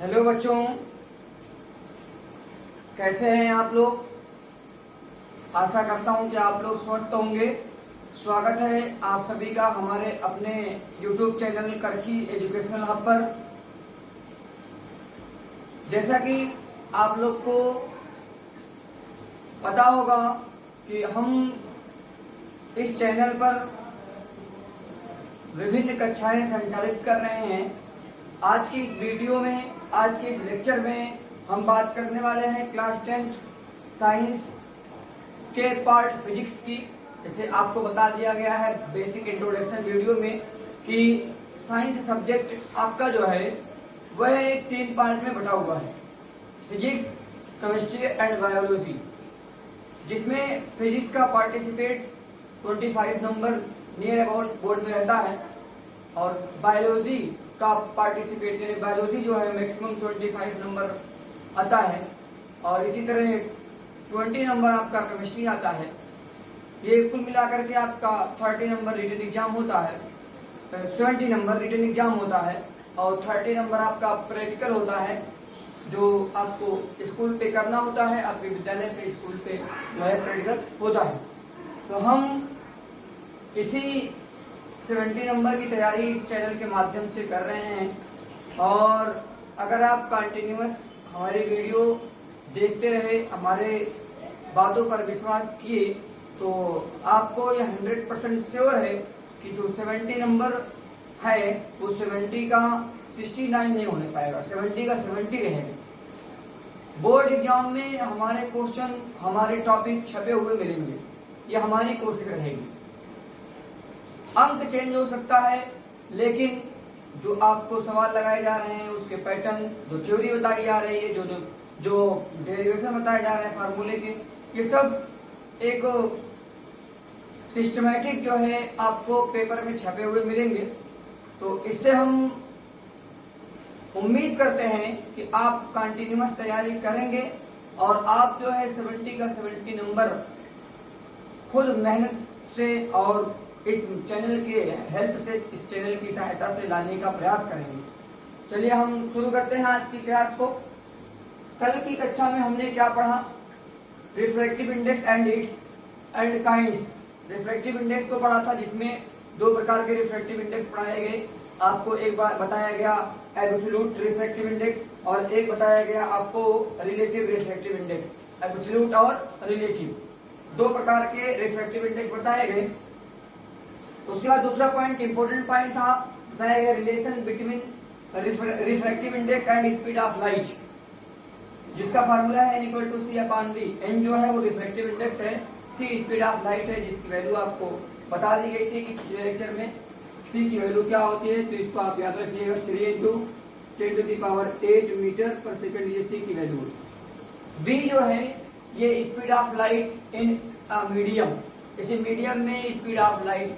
Hello बच्चों, कैसे हैं आप लोग। आशा करता हूं कि आप लोग स्वस्थ होंगे। स्वागत है आप सभी का हमारे अपने YouTube चैनल करकी एजुकेशनल हब पर। जैसा कि आप लोग को पता होगा कि हम इस चैनल पर विभिन्न कक्षाएं संचालित कर रहे हैं। आज की इस वीडियो में, आज के इस लेक्चर में हम बात करने वाले हैं क्लास 10 साइंस के पार्ट फिजिक्स की। जैसे आपको बता दिया गया है बेसिक इंट्रोडक्शन वीडियो में कि साइंस सब्जेक्ट आपका जो है वह 3 पार्ट में बटा हुआ है, फिजिक्स, केमिस्ट्री एंड बायोलॉजी, जिसमें फिजिक्स का participate 25 number near about board में रहता है और बायोलॉजी का पार्टिसिपेट यानी बायोलॉजी जो है मैक्सिमम 25 नंबर आता है और इसी तरह 20 नंबर आपका केमिस्ट्री आता है। ये कुल मिलाकर के आपका 30 नंबर रिटन एग्जाम होता है, 70 नंबर रिटन एग्जाम होता है और 30 नंबर आपका प्रैक्टिकल होता है जो आपको स्कूल पे करना होता है, आपके विद्यालय पे स्कूल पे जो है प्रैक्टिकल होता है। तो हम इसी 70 नंबर की तैयारी इस चैनल के माध्यम से कर रहे हैं और अगर आप कंटिन्यूअस हमारी वीडियो देखते रहे, हमारे बातों पर विश्वास किए, तो आपको यह 100% श्योर है कि जो 70 नंबर है वो 70 का 69 नहीं होने पाएगा, 70 का 70 रहेगा। बोर्ड एग्जाम में हमारे क्वेश्चन, हमारे टॉपिक छपे हुए मिलेंगे, ये हमारी कोशिश रहेगी। अंक चेंज हो सकता है लेकिन जो आपको सवाल लगाए जा रहे हैं उसके पैटर्न, जो थ्योरी बताई जा रही है, जो डेरिवेशन बताए जा रहे हैं फार्मूले के, ये सब एक सिस्टमैटिक जो है आपको पेपर में छपे हुए मिलेंगे। तो इससे हम उम्मीद करते हैं कि आप कंटिन्यूअस तैयारी करेंगे और आप जो है 70 का 70 नंबर खुद मेहनत से और इस चैनल के हेल्प से, इस चैनल की सहायता से लाने का प्रयास करेंगे। चलिए हम शुरू करते हैं आज की क्लास को। कल की कक्षा में हमने क्या पढ़ा? Refractive index and it's and kinds. Refractive index को पढ़ा था जिसमें 2 प्रकार के रिफ्रैक्टिव इंडेक्स पढ़ाए गए। आपको एक बार बताया गया एब्सोल्यूट रिफ्रैक्टिव इंडेक्स और एक बताया गया आपको रिलेटिव रिफ्रैक्टिव इंडेक्स। एब्सोल्यूट और रिलेटिव 2 प्रकार के रिफ्रैक्टिव इंडेक्स बताए गए। उसके बाद दूसरा पॉइंट, इंपोर्टेंट पॉइंट था, बताया गया relation between refractive index and speed of light, जिसका फार्मूला है n=c/v। n जो है वो रिफ्रैक्टिव इंडेक्स है, c स्पीड ऑफ लाइट है, जिसकी वैल्यू आपको बता दी गई थी कि पिछले लेक्चर में c की वैल्यू क्या होती है। तो इसको आप याद रखिएगा, 3 × 10⁸ मीटर पर सेकंड, ये c की वैल्यू। v जो है ये speed of light in medium, इसे मीडियम में स्पीड ऑफ लाइट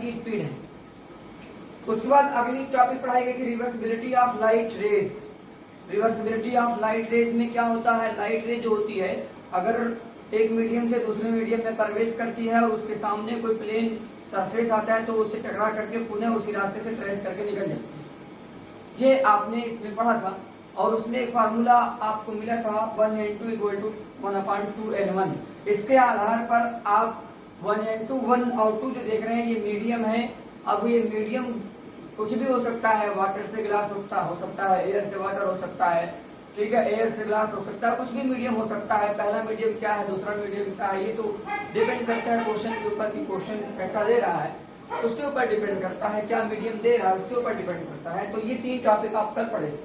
की स्पीड है। उसके बाद अगली टॉपिक पढ़ाई गई थी reversibility of light rays. Reversibility of light rays में क्या होता है? लाइट रे जो होती है अगर एक मीडियम से दूसरे मीडियम में प्रवेश करती है और उसके सामने कोई प्लेन सरफेस आता है तो उससे टकरा करके पुनः उसी रास्ते से ट्रेस करके निकल जाती है। ये आपने इसमें पढ़ा था और उसमें एक फार्मूला आपको मिला था 1n2 = 1/2n1। इसके आधार पर आप 1n2 1 और 2 जो देख रहे हैं ये मीडियम है। अब ये मीडियम कुछ भी हो सकता है, वाटर से ग्लास हो सकता है, एयर से वाटर हो सकता है, ठीक है, एयर से ग्लास हो सकता है, कुछ भी मीडियम हो सकता है। पहला मीडियम क्या है, दूसरा मीडियम क्या है, ये तो डिपेंड करता है क्वेश्चन के ऊपर कि क्वेश्चन कैसा दे रहा है, उसके ऊपर डिपेंड करता है, क्या मीडियम दे रहा है उसके ऊपर डिपेंड करता है। तो ये 3 टॉपिक आप कल पढ़े।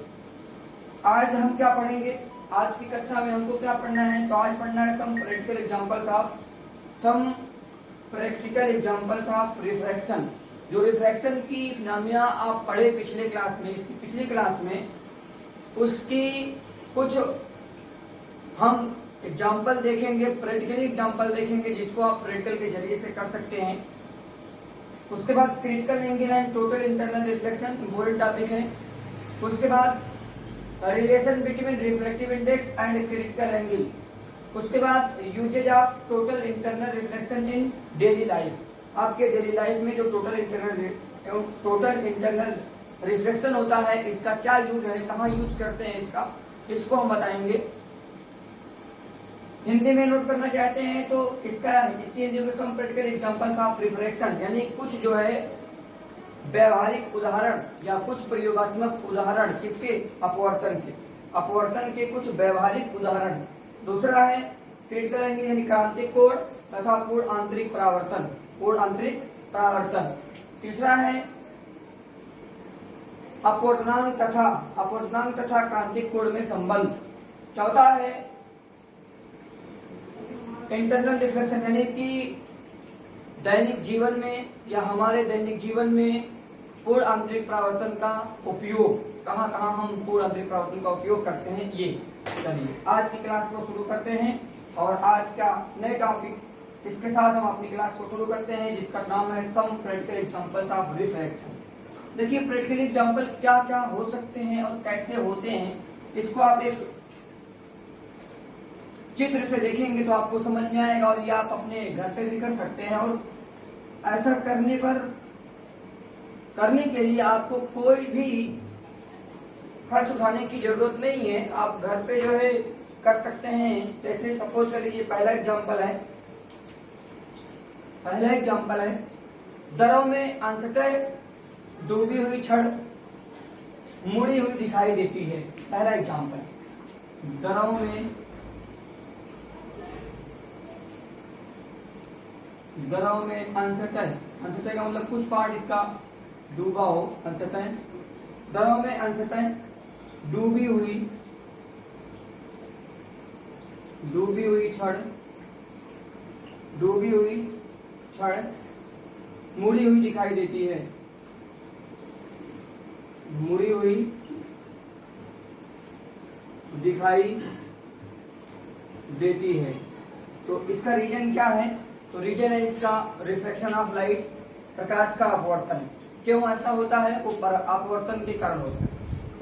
आज हम क्या पढ़ेंगे? आज की कक्षा में हमको क्या पढ़ना है? तो आज पढ़ना है some practical examples of refraction. जो रिफ्रैक्शन की फिनोमिना आप पढ़े पिछले क्लास में, इसकी पिछली क्लास में, उसकी कुछ हम एग्जांपल देखेंगे, प्रैक्टिकल एग्जांपल देखेंगे जिसको आप प्रैक्टिकल के जरिए से कर सकते हैं। उसके बाद critical angle and total internal reflection important topic है। उसके बाद relation between refractive index and critical angle. उसके बाद usages of total internal reflection in daily life. आपके डेली लाइफ में जो टोटल इंटरनल रिफ्लेक्शन होता है, इसका क्या यूज है, कहाँ यूज करते हैं इसको हम बताएंगे। हिंदी में नोट करना चाहते हैं तो इसकी हिंदी में हम प्रैक्टिकल एग्जांपल्स ऑफ रिफ्लेक्शन, यानी कुछ जो है व्यवहारिक उदाहरण या कुछ प्रयोगात्मक उदाहरण किसके, अपवर्तन के कुछ व्यवहारिक उदाहरण। दूसरा है क्रिटिकल एंगल यानी क्रांतिक कोण तथा पूर्ण आंतरिक परावर्तन। तीसरा है अपवर्तनांक तथा क्रांतिक कोण में संबंध। चौथा है इंटरनल रिफ्लेक्शन, यानी कि दैनिक जीवन में या हमारे दैनिक जीवन में पूर्ण आंतरिक परावर्तन का उपयोग, कहाँ कहाँ हम पूर्ण आंतरिक परावर्तन का उपयोग करते हैं ये। चलिए आज की क्लास को शुरू करते हैं और आज का नए टॉपिक इसके साथ हम अपनी क्लास को शुरू करते हैं जिसका नाम है some practical examples of reflection. देखिए प्रैक्टिकल एग्जांपल क्या क्या हो सकते हैं और कैसे होते हैं, इसको आप एक चित्र से देखेंगे तो आपको समझ में आएगा और ये आप अपने घर पे भी कर सकते हैं। और ऐसा करने के लिए आपको कोई भी खर्च उठाने की जरूरत नहीं है, आप घर पे जो है कर सकते हैं। जैसे सपोज कर लीजिए पहला एग्जांपल है दरों में अंशतः डूबी हुई छड़ मुड़ी हुई दिखाई देती है। पहला एग्जांपल, दरों में अंशतः का मतलब कुछ पार्ट इसका डूबा हो, अंशतः दरों में अंशतः डूबी हुई छड़ मुड़ी हुई दिखाई देती है, तो इसका रीजन क्या है, तो रीजन है इसका रिफ्लेक्शन ऑफ लाइट, प्रकाश का अपवर्तन। क्यों ऐसा होता है, वो अपवर्तन के कारण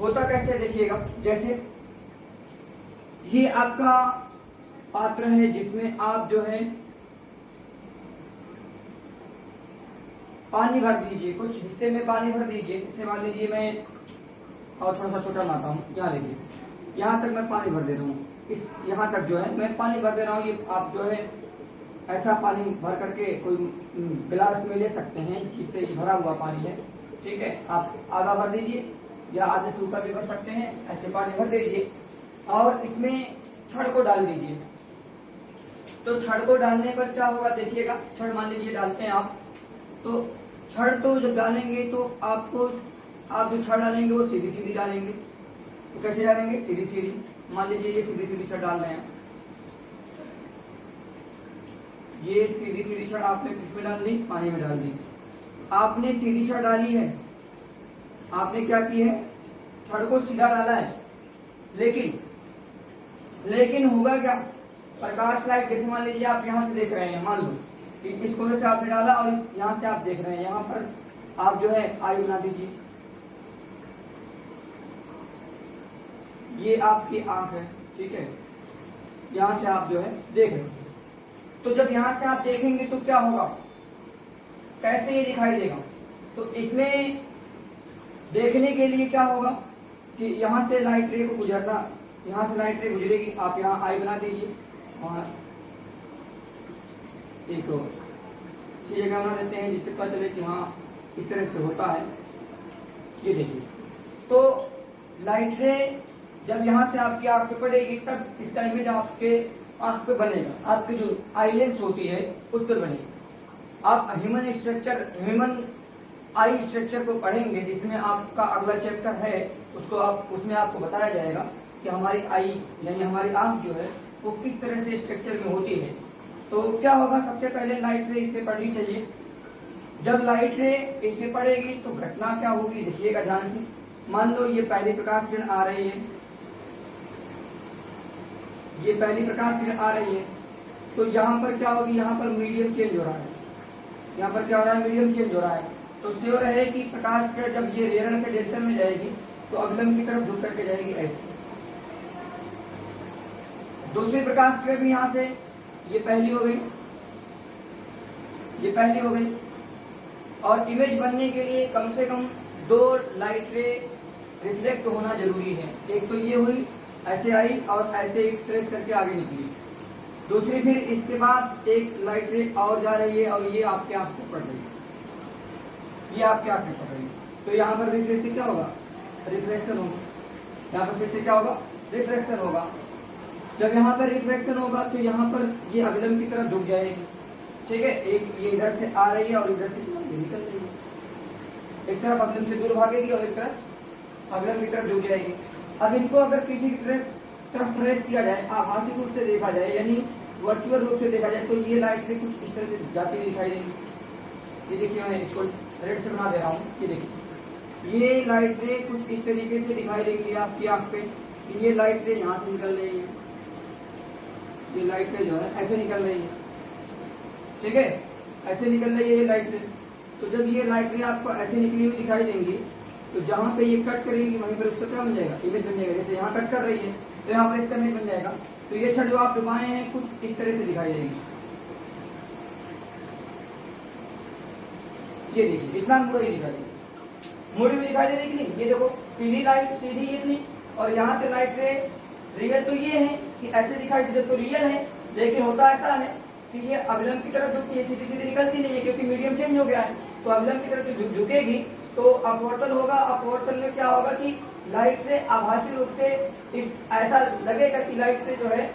होता कैसे देखिएगा। जैसे ये आपका पात्र है जिसमें आप जो है पानी भर दीजिए, कुछ हिस्से में पानी भर दीजिए। इसे मान लीजिए मैं और थोड़ा सा छोटा बनाता हूँ, यहाँ देखिए, यहाँ तक मैं पानी भर दे रहा हूँ, इस यहाँ तक जो है मैं पानी भर दे रहा हूँ। ये आप जो है ऐसा पानी भर करके कोई गिलास में ले सकते हैं जिससे भरा हुआ पानी है, ठीक है। आप आधा भर दीजिए या आधे से ऊपर भी भर सकते हैं, ऐसे पानी भर दीजिए और इसमें छड़ को डाल दीजिए। तो छड़ को डालने पर क्या होगा देखिएगा, छड़ मान लीजिए डालते हैं आप, तो छड़ तो जब डालेंगे तो आप जो छड़ डालेंगे वो सीधी सीधी डालेंगे। तो कैसे डालेंगे, सीधी सीधी। मान लीजिए ये सीधी सीधी छड़ डाल रहे हैं, ये सीधी सीधी छड़ आपने किसमें डाल दी, पानी में डाल दी। आपने सीधी छड़ डाली है, आपने क्या की है, छड़ को सीधा डाला है, लेकिन होगा क्या, प्रकाश लाइट, जैसे मान लीजिए आप यहाँ से देख रहे हैं, मान लो कि इस कोने से आपने डाला और यहाँ से आप देख रहे हैं, यहाँ पर आप जो है आई बना दीजिए। ये आपकी आंख है, ठीक है, यहाँ से आप जो है देख रहे हैं। तो जब यहाँ से आप देखेंगे तो क्या होगा, कैसे ये दिखाई देगा, तो इसमें देखने के लिए क्या होगा कि यहाँ से लाइट रे को गुजरना, यहाँ से लाइट रे गुजरेगी, आप यहाँ आई बना दीजिए और एक अच्छी जगह बना देते हैं जिससे पता चले कि हाँ इस तरह से होता है। ये देखिए, तो लाइट रे जब यहाँ से आपकी आंख पे पड़ेगी तब इसका इमेज आपके आंख पे बनेगा, आपकी जो आई लेंस होती है उस पर बनेगी। आप ह्यूमन आई स्ट्रक्चर को पढ़ेंगे जिसमें आपका अगला चैप्टर है, उसमें आपको बताया जाएगा कि हमारी आई यानी हमारी आंख जो है वो किस तरह से स्ट्रक्चर में होती है। तो क्या होगा, सबसे पहले लाइट रे इस पे पड़नी चाहिए। जब लाइट रे इस पे पड़ेगी तो घटना क्या होगी देखिएगा ध्यान से। मान लो ये पहली प्रकाश किरण आ रही है, ये पहली प्रकाश किरण आ रही है, तो यहाँ पर क्या होगी, यहाँ पर मीडियम चेंज हो रहा है, यहाँ पर क्या हो रहा है, मीडियम चेंज हो रहा है। तो श्योर है कि प्रकाश किरण जब ये रेयर से डेंसर में जाएगी तो अगलम की तरफ झुक करके जाएगी ऐसे। दूसरी प्रकाश किरण भी यहाँ से, ये पहली हो गई, और इमेज बनने के लिए कम से कम दो लाइट रे रिफ्लेक्ट होना जरूरी है। एक तो ये हुई, ऐसे आई और ऐसे ट्रेस करके आगे निकली। दूसरी फिर इसके बाद एक लाइट रे और जा रही है और ये आपके आंख पे पड़ रही है, ये आपके आंख पे पड़ रही है। तो यहाँ पर रिफ्लेक्शन क्या होगा? रिफ्लेक्शन होगा। यहाँ पर फिर से क्या होगा? रिफ्लेक्शन होगा। जब यहाँ पर रिफ्लेक्शन होगा तो यहाँ पर ये अगलम की तरफ झुक जाएगी, ठीक है। एक ये इधर से आ रही है और इधर से निकल रही है। एक तरफ अगलम से दूर भागेगी और एक तरफ अगलम की तरफ झुक जाएगी। अब इनको अगर किसी की तरफ ट्रेस किया जाए, आभासी रूप से देखा जाए, यानी वर्चुअल रूप से देखा जाए, तो ये लाइट रे कुछ इस तरह से जाती हुई दिखाई देंगी। ये देखिए, मैं इसको रेड से बना दे रहा हूँ। ये देखिए, ये लाइट रे कुछ इस तरीके से दिखाई देंगी आपकी आंख पे। ये लाइट रे यहाँ से निकल रही है, ये लाइट रे जो है ऐसे निकल रही है, ठीक है, ऐसे निकल रही है ये लाइट रे। तो जब ये लाइट रे आपको ऐसे निकली हुई दिखाई देंगी, तो जहां पे ये कट करेंगी वहीं पर उसका क्या बन जाएगा? इमेज बन जाएगा। जैसे यहाँ कट कर रही है तो यहाँ पर इसका इमेज बन जाएगा। तो ये छड़ जो आप डुबाए हैं कुछ इस तरह से दिखाई देगी। ये देखिए, इतना मुड़ी दिखाई देगी, मुड़ी हुई दिखाई दे रही कि नहीं? ये देखो, सीधी लाइट, सीधी ये थी और यहाँ से लाइट रे रियल तो ये है कि ऐसे दिखाई दे तो रियल है, लेकिन होता ऐसा है कि ये अवलंब की तरफ झुकती है, सीधी सीधी निकलती नहीं है, क्योंकि मीडियम चेंज हो गया है। तो अवलंब की तरफ झुकेगी तो अपवर्तन होगा। अपवर्तन में क्या होगा कि लाइट रे आभासी रूप से इस ऐसा लगेगा कि लाइट रे जो है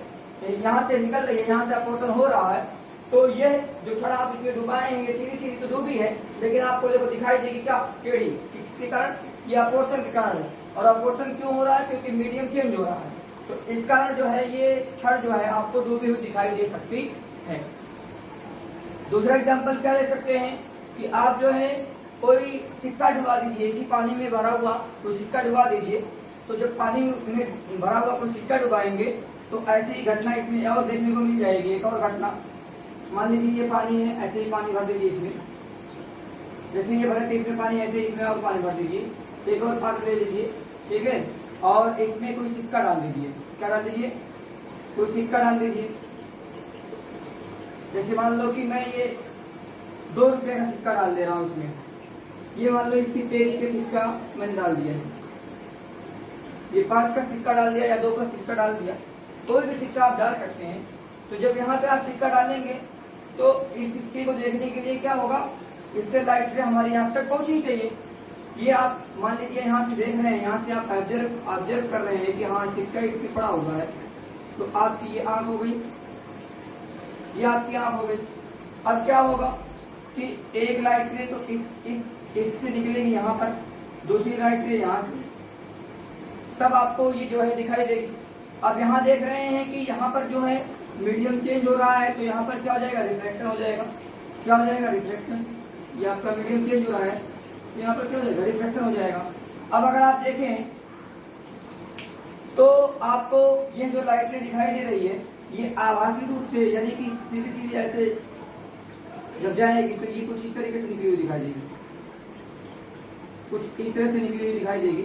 यहाँ से निकल रही है, यहाँ से अपवर्तन हो रहा है। तो ये जो छड़ आप इसमें डुबाए हैं, ये सीधी सीधी तो डूबी है, लेकिन आपको देखो दिखाई देगी क्या? टेढ़ी। किसके कारण? ये अपवर्तन के कारण है। और अपवर्तन क्यों हो रहा है? क्योंकि मीडियम चेंज हो रहा है। तो इस कारण जो है ये छड़ जो है आपको डूबी हुई दिखाई दे सकती है। दूसरा एग्जाम्पल क्या ले सकते हैं कि आप जो है कोई सिक्का डुबा दीजिए, इसी पानी में भरा हुआ तो सिक्का डुबा दीजिए। तो जब पानी में भरा हुआ कोई सिक्का डुबाएंगे तो ऐसी ही घटना इसमें और देखने को मिल जाएगी। एक और घटना, मान लीजिए ये पानी है, ऐसे ही पानी भर दीजिए इसमें, जैसे ये भरे थे इसमें पानी, ऐसे इसमें और पानी भर दीजिए। एक और पात्र ले लीजिए, ठीक है, और इसमें कोई सिक्का डाल दीजिए। क्या डाल दीजिए? कोई सिक्का डाल दीजिए। जैसे मान लो कि मैं ये 2 रुपए का सिक्का डाल दे रहा हूं इसमें। ये मान लो इसकी पेरी के सिक्का मैंने डाल दिया है, ये 5 का सिक्का डाल दिया या 2 का सिक्का डाल दिया, कोई भी सिक्का आप डाल सकते हैं। तो जब यहाँ पे आप सिक्का डालेंगे तो इस सिक्के को देखने के लिए क्या होगा? इससे लाइट रे हमारी आंख तक पहुंचनी चाहिए। ये आप मान लीजिए यहाँ से देख रहे हैं, यहाँ से आप ऑब्जर्व कर रहे हैं कि हाँ सिक्का इस पे पड़ा हुआ है, तो आपकी ये आंख हो गई, ये आपकी आंख हो गई। अब क्या होगा कि एक लाइट रे तो इससे निकलेगी यहाँ पर, दूसरी लाइट रे यहाँ से, तब आपको ये जो है दिखाई देगी। अब यहाँ देख रहे हैं कि यहाँ पर जो है मीडियम चेंज हो रहा है, तो यहाँ पर क्या हो जाएगा? रिफ्लेक्शन हो जाएगा। क्या हो जाएगा? रिफ्लेक्शन। ये आपका मीडियम चेंज हो रहा है, तो यहाँ पर क्या हो जाएगा? रिफ्लेक्शन हो जाएगा। अब अगर आप देखें तो आपको ये जो लाइट रे दिखाई दे रही है, ये आभासी रूप से यानी कि सीधी सीधी ऐसे जब जाएगी तो ये कुछ इस तरीके से निकली हुई दिखाई देगी, कुछ इस तरह से निकली हुई दिखाई देगी।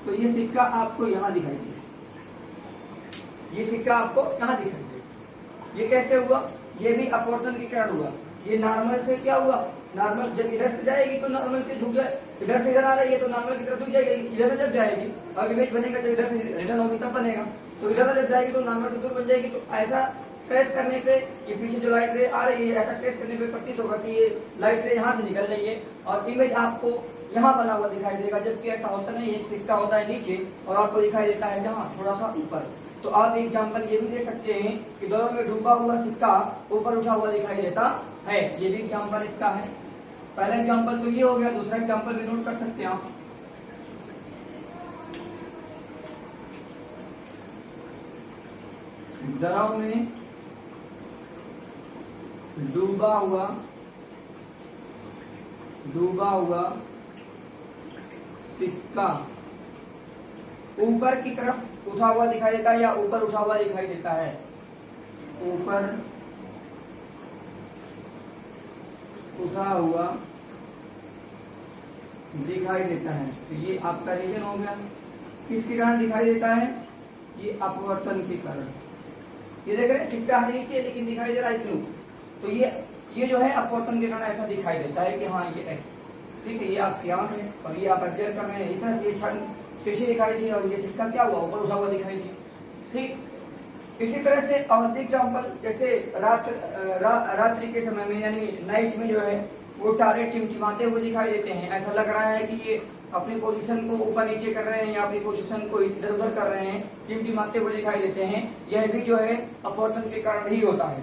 तो ये सिक्का आपको यहाँ दिखाई देगा, ये सिक्का आपको यहाँ दिखाई देगा। ये कैसे हुआ? ये भी अपवर्तन के कारण हुआ। ये नॉर्मल से क्या हुआ? नॉर्मल जब इधर से जाएगी तो नॉर्मल से झुक जाए, इधर से इधर आ रही है तो नॉर्मल की तरफ झुक जाएगी। इधर से जब जाएगी और इमेज बनेगा जब इधर से रिटर्न होगी तब बनेगा, तो इधर से जब जाएगी तो नॉर्मल से दूर बन जाएगी। तो ऐसा ट्रेस करने पे ये पीछे जो लाइट रे आ रही है, ऐसा ट्रेस करने पे प्रतीत होगा कि ये लाइट रे यहाँ से निकल रही है और इमेज आपको यहाँ बना हुआ दिखाई देगा, जबकि ऐसा होता नहीं है। सिक्का होता है नीचे और आपको दिखाई देता है जहाँ थोड़ा सा ऊपर। तो आप एग्जाम्पल ये भी दे सकते हैं कि दोनों में डूबा हुआ सिक्का ऊपर उठा हुआ दिखाई देता है। ये भी एग्जाम्पल इसका है। पहला एग्जाम्पल तो ये हो गया, दूसरा एग्जाम्पल भी नोट कर सकते हैं आप। द्रव में डूबा हुआ सिक्का ऊपर की तरफ उठा हुआ दिखाई देता है या ऊपर उठा हुआ दिखाई देता है? ऊपर उठा हुआ दिखाई देता है। तो ये आपका रीजन हो गया। किसके कारण दिखाई देता है? ये अपवर्तन के कारण। ये देख रहे हैं सिक्का है नीचे लेकिन दिखाई दे रहा है क्यों? तो ये जो है अपवर्तन के कारण ऐसा दिखाई देता है कि हाँ ये ऐसे। ठीक है, ये आप यहाँ है और ये आप ऑब्जर्व कर रहे हैं। इस तरह से ये क्षण पीछे दिखाई दी और ये सिक्का क्या हुआ, ऊपर उठा हुआ दिखाई दिया। ठीक इसी तरह से और एग्जाम्पल, जैसे रात्रि के समय में यानी नाइट में जो है वो तारे टिमटिमाते हुए दिखाई देते हैं। ऐसा लग रहा है कि ये अपनी पोजीशन को ऊपर नीचे कर रहे हैं या अपनी पोजीशन को इधर उधर कर रहे हैं, टिमटिमाते हुए दिखाई देते हैं। यह भी जो है अपवर्तन के कारण ही होता है।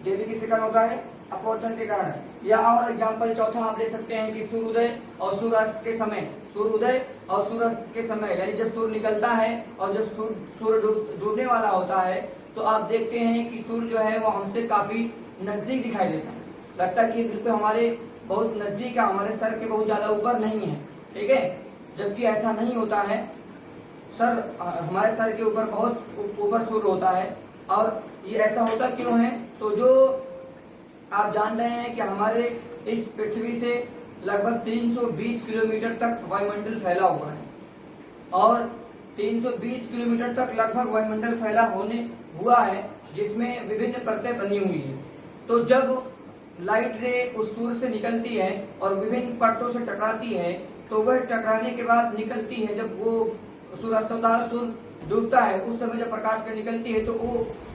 ये भी किसके कारण होता है, अपवर्तन के कारण। या और एग्जाम्पल चौथा आप ले सकते हैं कि सूर्योदय और सूर्यास्त के समय, सूर्योदय और सूर्यास्त के समय यानी जब सूर्य निकलता है और जब सूर्य डूबने वाला होता है तो आप देखते हैं कि सूर्य जो है वो हमसे काफी नजदीक दिखाई देता है। लगता है कि बिल्कुल हमारे बहुत नजदीक है, हमारे सर के बहुत ज्यादा ऊपर नहीं है। ठीक है, जबकि ऐसा नहीं होता है। हमारे सर के ऊपर बहुत ऊपर सूर्य होता है। और ये ऐसा होता क्यों है, तो जो आप जान रहे हैं कि हमारे इस पृथ्वी से लगभग 320 किलोमीटर तक वायुमंडल फैला हुआ है और 320 किलोमीटर तक लगभग वायुमंडल फैला हुआ है, जिसमें विभिन्न परतें बनी हुई है। तो जब लाइट रे उस सूर्य से निकलती है और विभिन्न परतों से टकराती है, तो वह टकराने के बाद निकलती है, जब वो सूर्यास्त होता है, सूर्य डूबता है, उस समय जब प्रकाश में निकलती है तो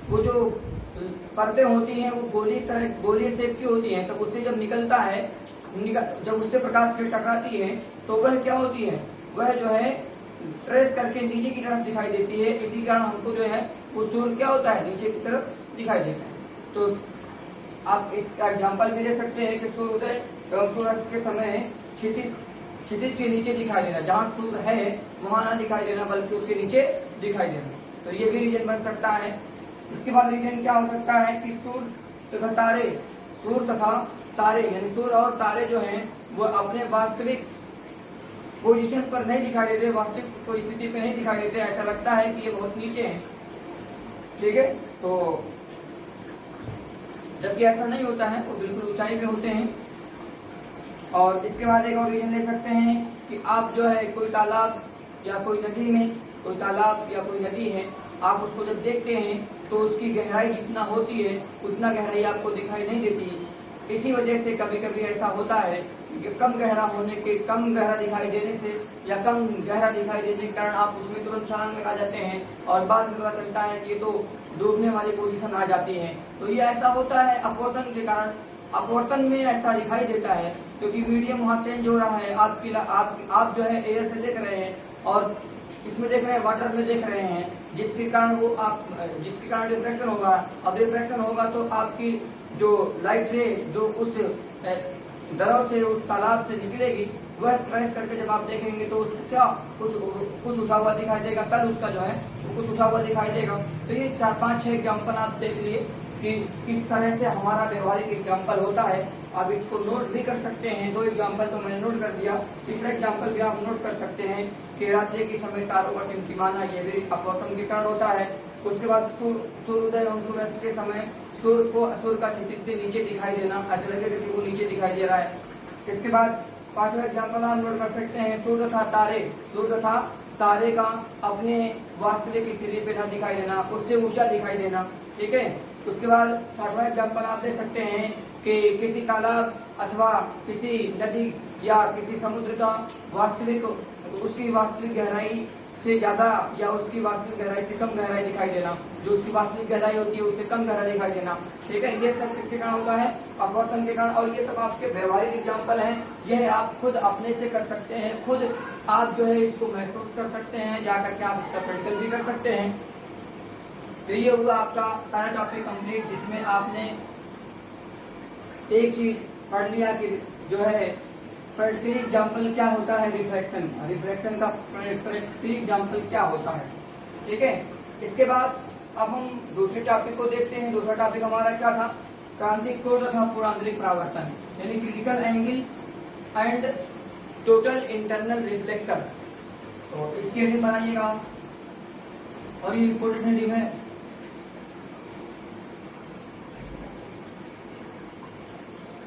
वो जो परतें होती हैं वो गोली शेप की होती हैं। तो उससे जब निकलता है, जब उससे प्रकाश से टकराती है तो वह क्या होती है, वह जो है ट्रेस करके नीचे की तरफ दिखाई देती है। इसी कारण हमको जो है वो सूर्य क्या होता है, नीचे की तरफ दिखाई देता है। तो आप इसका एग्जाम्पल भी ले सकते हैं कि सूर्योदय एवं सूर्यास्त के समय क्षितिज के नीचे दिखाई देना, जहाँ सूर्य है वहां ना दिखाई देना बल्कि उसके नीचे दिखाई देना। तो ये भी रीजन बन सकता है। इसके बाद रीजन क्या हो सकता है कि सूर्य तथा तारे यानी सूर्य और तारे जो हैं वो अपने वास्तविक पोजीशन पर नहीं दिखाई देते, वास्तविक कोई स्थिति पे नहीं दिखाई देते। ऐसा लगता है कि ये बहुत नीचे है। ठीक है, तो जबकि ऐसा नहीं होता है, वो बिल्कुल ऊंचाई पे होते हैं। और इसके बाद एक और रीजन ले सकते हैं कि आप जो है कोई तालाब या कोई नदी में, कोई तालाब या कोई नदी है, आप उसको जब देखते हैं तो उसकी गहराई जितना होती है उतना गहराई आपको दिखाई नहीं देती। इसी वजह से कभी कभी ऐसा होता है कि कम गहरा दिखाई देने से या कम गहरा दिखाई देने के कारण आप उसमें तुरंत छलांग लगा जाते हैं और बाद में पता चलता है कि ये तो डूबने वाली पोजीशन आ जाती है। तो ये ऐसा होता है अपवर्तन के कारण। अपवर्तन में ऐसा दिखाई देता है क्योंकि मीडियम वहाँ चेंज हो रहा है। आप जो है एयर से देख रहे हैं और इसमें देख रहे हैं, वाटर में देख रहे हैं, जिसके कारण रिफ्लेक्शन होगा। अब रिफ्लेक्शन होगा तो आपकी जो लाइट रे जो उस दरों से उस तालाब से निकलेगी, वह ट्रेस करके जब आप देखेंगे तो उसको क्या कुछ उठा हुआ दिखाई देगा, तल उसका जो है वो कुछ उठा हुआ दिखाई देगा। तो ये 4-5-6 एग्जाम्पल आप देख लिए कि किस तरह से हमारा व्यवहारिक एग्जाम्पल होता है। आप इसको नोट भी कर सकते हैं। 2 एग्जाम्पल तो मैंने नोट कर दिया, तीसरा एग्जाम्पल भी आप नोट कर सकते हैं कि रात्रि के समय तारों का टिमटिमाना ये भी अपवर्तन के कारण होता है। उसके बाद सूर्योदय एवं सूर्यास्त के समय सूर्य का क्षितिज से नीचे दिखाई देना, ऐसा लगेगा कि वो नीचे दिखाई दे रहा है। इसके बाद 5वां एग्जाम्पल आप नोट कर सकते हैं, सूर्य तथा तारे का अपने वास्तविक स्थिति पे न दिखाई देना, उससे ऊंचा दिखाई देना। ठीक है, उसके बाद 6वां एग्जाम्पल आप दे सकते हैं कि किसी तालाब अथवा किसी नदी या किसी समुद्र का उसकी वास्तविक गहराई से ज्यादा या उसकी वास्तविक गहराई से कम गहराई दिखाई देना, जो उसकी वास्तविक गहराई होती है उससे कम गहरा दिखाई देना। ठीक है, ये सब किसके कारण होता है, अपवर्तन के कारण। और ये सब आपके व्यवहारिक एग्जाम्पल हैं, यह आप खुद अपने से कर सकते हैं, खुद आप जो है इसको महसूस कर सकते हैं, जाकर के आप इसका प्रैक्टिकल भी कर सकते हैं। तो ये हुआ आपका पहला टॉपिक कंप्लीट, जिसमें आपने एक चीज पढ़ लिया कि जो है प्रैक्टिकल एग्जाम्पल क्या होता है, रिफ्लेक्शन का प्रैक्टिकल एग्जाम्पल क्या होता है। ठीक है, इसके बाद अब हम दूसरे टॉपिक को देखते हैं। दूसरा टॉपिक हमारा क्या था, क्रांतिक कोण तथा पूर्वांतरिक परावर्तन यानी critical angle and total internal reflection. तो इसकी हेडिंग बनाइएगा और ये इम्पोर्टेंट हेडिंग है।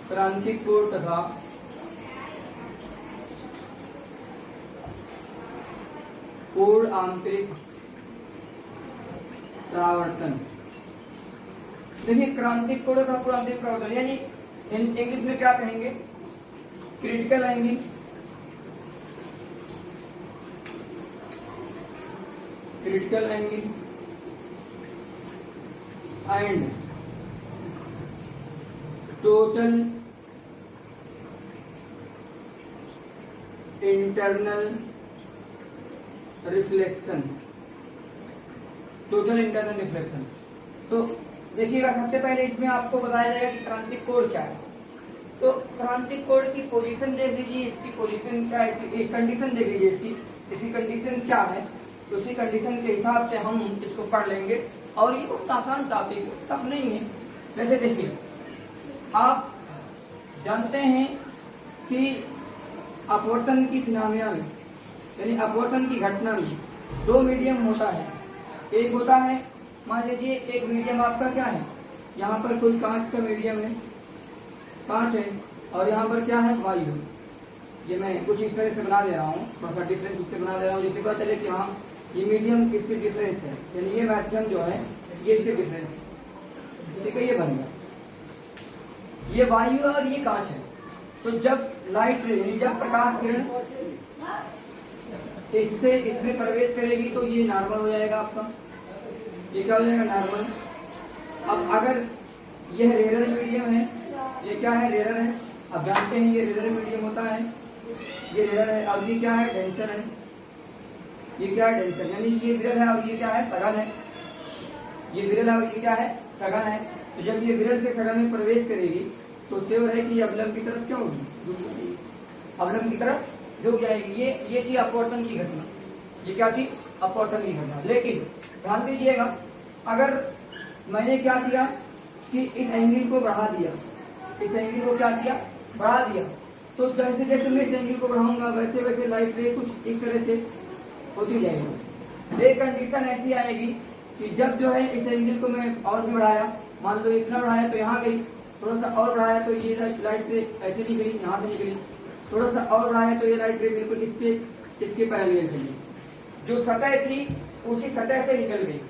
क्रांतिक कोण तथा पूर्ण आंतरिक परावर्तन। देखिए, क्रांतिक कोण तथा पूर्ण आंतरिक परावर्तन यानी इंग्लिश में क्या कहेंगे, critical angle critical angle and total internal reflection. Total internal reflection. तो देखिएगा, सबसे पहले इसमें आपको बताया जाएगा कि क्रांतिक कोण क्या है। तो क्रांतिक कोण की पोजीशन देख लीजिए, इसकी पोजीशन क्या है, एक कंडीशन देख लीजिए इसकी कंडीशन क्या है। तो उसी कंडीशन के हिसाब से हम इसको पढ़ लेंगे और ये बहुत आसान टॉपिक है, टफ नहीं है। जैसे देखिए, आप जानते हैं कि अपवर्तन की फिनोमिना में, यानी अपवर्तन की घटना में दो मीडियम होता है। एक होता है, मान लीजिए एक मीडियम आपका क्या है, यहाँ पर कोई कांच का मीडियम है, कांच है, और यहाँ पर क्या है, वायु। ये मैं कुछ इस तरह से बना दे रहा हूँ, थोड़ा सा डिफरेंस उससे बना दे रहा हूँ, जिससे पता चले कि हाँ ये मीडियम इससे डिफरेंस है, यानी ये माध्यम जो है ये इससे डिफरेंस है। ठीक है, ये बन गया, ये वायु और ये कांच है। तो जब लाइट रे, जब प्रकाश किरण इससे इसमें प्रवेश करेगी तो ये नॉर्मल हो जाएगा आपका, ये क्या हो जाएगा, नॉर्मल। अब अगर यह रेयर मीडियम है, ये क्या है, रेयर है। अब जानते हैं ये रेयर मीडियम होता है, ये रेयर है। अब ये क्या है, डेंसर है। ये क्या है, डेंसर, यानी ये विरल है और ये क्या है, सघन है। ये विरल है और ये क्या है, सघन है। तो जब ये विरल से सघन में प्रवेश करेगी तो श्योर है कि अवलंब की तरफ क्या होगी, अवलंब की तरफ झुक जाएगी। ये थी अपवर्तन की घटना, ये क्या थी, अपवर्तन की घटना। लेकिन ध्यान दीजिएगा, अगर मैंने क्या किया कि इस एंगल को बढ़ा दिया, इस एंगल को क्या किया, बढ़ा दिया, तो जैसे जैसे मैं इस एंगल को बढ़ाऊंगा वैसे वैसे लाइट रे कुछ इस तरह से होती जाएगी। एक कंडीशन ऐसी आएगी कि जब जो है इस एंगल को मैं और भी बढ़ाया, मान लो इतना बढ़ाया तो यहाँ गई, थोड़ा सा और बढ़ाया तो ये लाइट रे ऐसे निकली, यहाँ से निकली, थोड़ा सा और बढ़ाया तो ये लाइट रे बिल्कुल इससे इसके पैरेलल चली। जो सतह थी उसी सतह से निकल गई,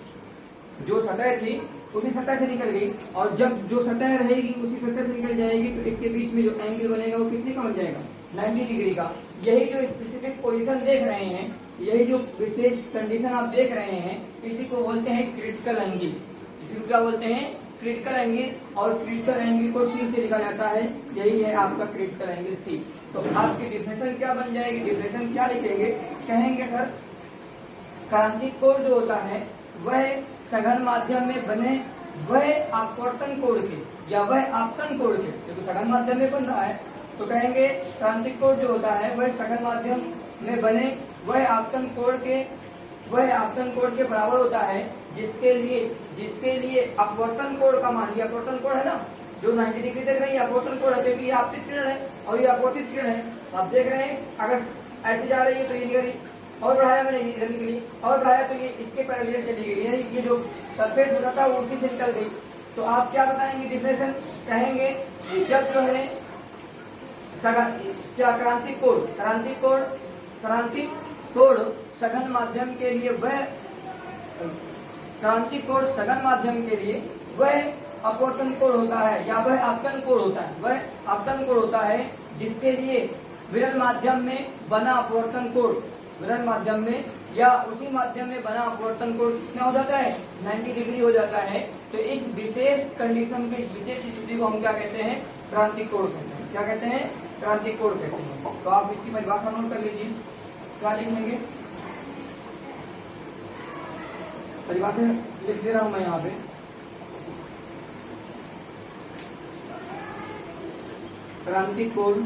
जो सतह थी उसी सतह से निकल गई, और जब जो सतह रहेगी उसी सतह से निकल जाएगी तो इसके बीच में जो एंगल बनेगा वो कितने का बन जाएगा, 90 डिग्री का। यही जो स्पेसिफिक पोजीशन देख रहे हैं, यही जो विशेष कंडीशन आप देख रहे हैं, इसी को बोलते हैं क्रिटिकल एंगल। इसी को क्या बोलते हैं, क्रिटिकल एंगल। और क्रिटिकल एंगल को सी से लिखा जाता है, यही है आपका क्रिटिकल एंगल सी। तो आपकी डिफिनेशन क्या बन जाएगी, डिफिनेशन क्या लिखेंगे, कहेंगे सर क्रांतिक कोण जो होता है वह सघन माध्यम में बने वह अपवर्तन कोण के या वह आपतन कोण के, तो सघन माध्यम में बन रहा है तो कहेंगे क्रांतिक कोण जो होता है वह सघन माध्यम में बने वह आपतन कोण के बराबर होता है, जिसके लिए अपवर्तन कोण का मान, ये अपवर्तन कोण है ना जो 90 डिग्री देख रहे हैं, अपवर्तन कोण है क्योंकि ये आपतित किरण है और ये अपवर्तित किरण है। आप देख रहे हैं अगर ऐसे जा रही है तो ये निकली, और बढ़ाया मैंने ये इधर निकली, और बढ़ाया तो ये इसके पैरेलल चली गई, यानी ये जो सरफेस बना था वो उसी से निकल गई। तो आप क्या बताएंगे डिफिनेशन, कहेंगे जब जो है क्या क्रांतिक कोण सघन माध्यम के लिए वह क्रांतिक कोण सघन माध्यम के लिए वह अपवर्तन कोण होता है या वह आपतन कोण होता है, वह आपतन कोण होता है जिसके लिए विरल माध्यम में बना अपवर्तन कोण, विरल माध्यम में या उसी माध्यम में बना अपवर्तन कोण कितना हो जाता है, 90 डिग्री हो जाता है। तो इस विशेष कंडीशन की, इस विशेष स्थिति को हम क्या कहते हैं, क्रांतिक कोण कहते हैं। क्या कहते हैं, क्रांतिक कोण कहते हैं। तो आप इसकी परिभाषा नोट कर लीजिए, क्या लिखेंगे, परिभाषा लिख दे रहा हूं मैं यहाँ पे। क्रांतिक कोण